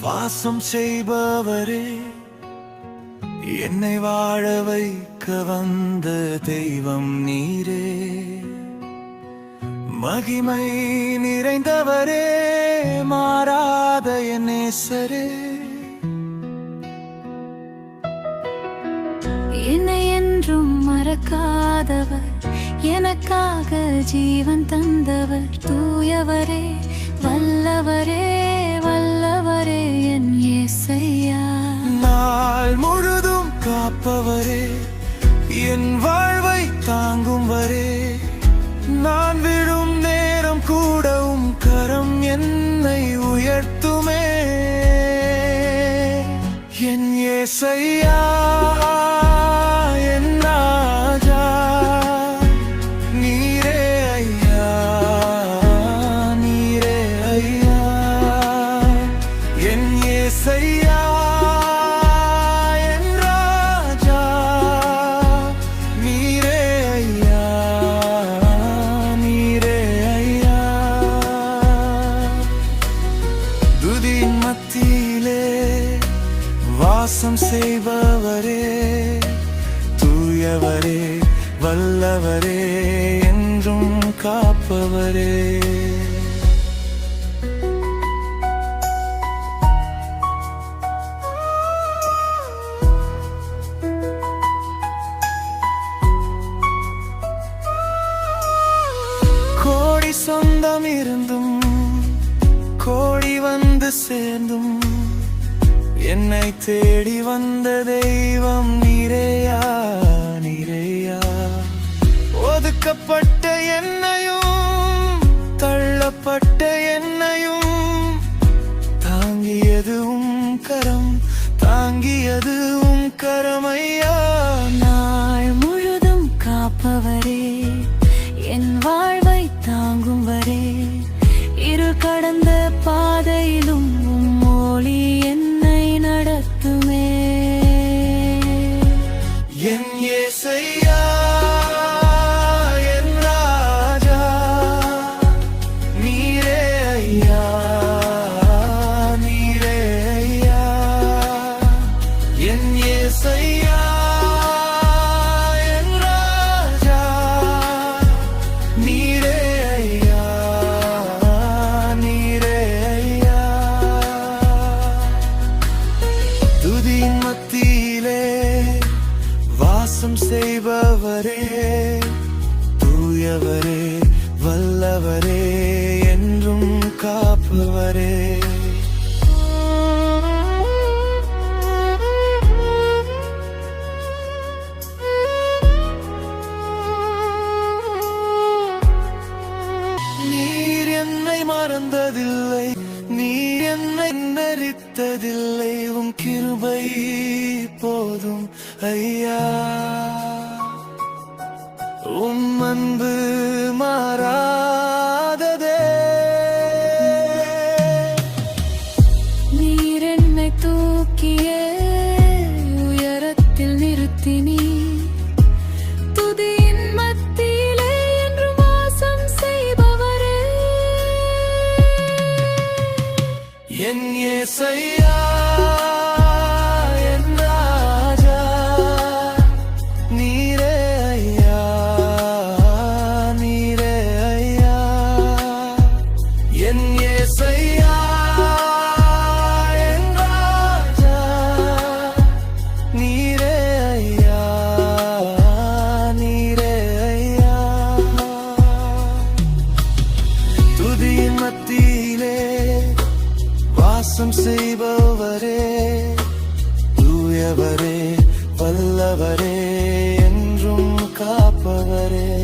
வாசம் செய்பவரே, என்னை வாழ வைக்க வந்த தெய்வம் நீரே. மகிமை நிறைந்தவரே, மாறாத என் நேசரே. என்னை என்றும் மறக்காதவர், எனக்காக ஜீவன் தந்தவர். தூயவரே, வல்லவரே, வல்லவரே என் இயேசையா. நாள் முழுதும் காப்பவரே, என் வாழ்வை தாங்கும் வரே. நான் விழும் நேரம் கூடவும் கரம் என்னை உயர்த்துமே. என் இயேசையா, என் ராஜா, நீரே ஐயா, நீரே ஐயா. என் இயேசையா, என் ராஜா, நீரே ஐயா, நீரே ஐயா. துதியின் மத்தியிலே வாசம் செய்பவரே, தூயவரே, வல்லவரே, என்றும் காப்பவரே. கோடி சொந்தம் இருந்தும் கோடி வந்து சேர்ந்தும் என்னை தேடி வந்த தெய்வம் நீரேயா, நீரேயா. ஒதுக்கப்பட்ட என்னையும் தள்ளப்பட்ட என்னையும் தாங்கியதும் கரம், தாங்கியதும் கரமையா. நாள் முழுதும் காப்பவரே, என் வாழ்வை தாங்கும் வரே. இருள் கடந்த பாதையிலும் ஒளி என்னை நடத்துமே. என் இயேசையா, என் ராஜா, நீரே ஐயா, நீரே ஐயா. என் இயேசையா, என் ராஜா, நீரே ஐயா, நீரே ஐயா. துதியின் மத்தியிலே வாசம் செய்பவரே, தூயவரே, வல்லவரே, என்றும் காப்பவரே. நீர் என்னை மறந்ததில்லை, நீர் என்னை நெறித்ததில்லை. உன் கிருபை போதும் ஐயா. உம் அன்பு மாறாததே. நீர் என்னை தூக்கிய உயரத்தில் நிறுத்தினீ. துதியின் மத்தியிலே என்றும் வாசம் செய்பவரே. என் இயேசையா, என் ராஜா, நீரே ஐயா, நீரே ஐயா. என் இயேசையா, என் ராஜா, நீரே ஐயா, நீரே ஐயா. துதியின் மத்தியிலே வாசம் செய்பவரே, தூயவரே, வல்லவரே,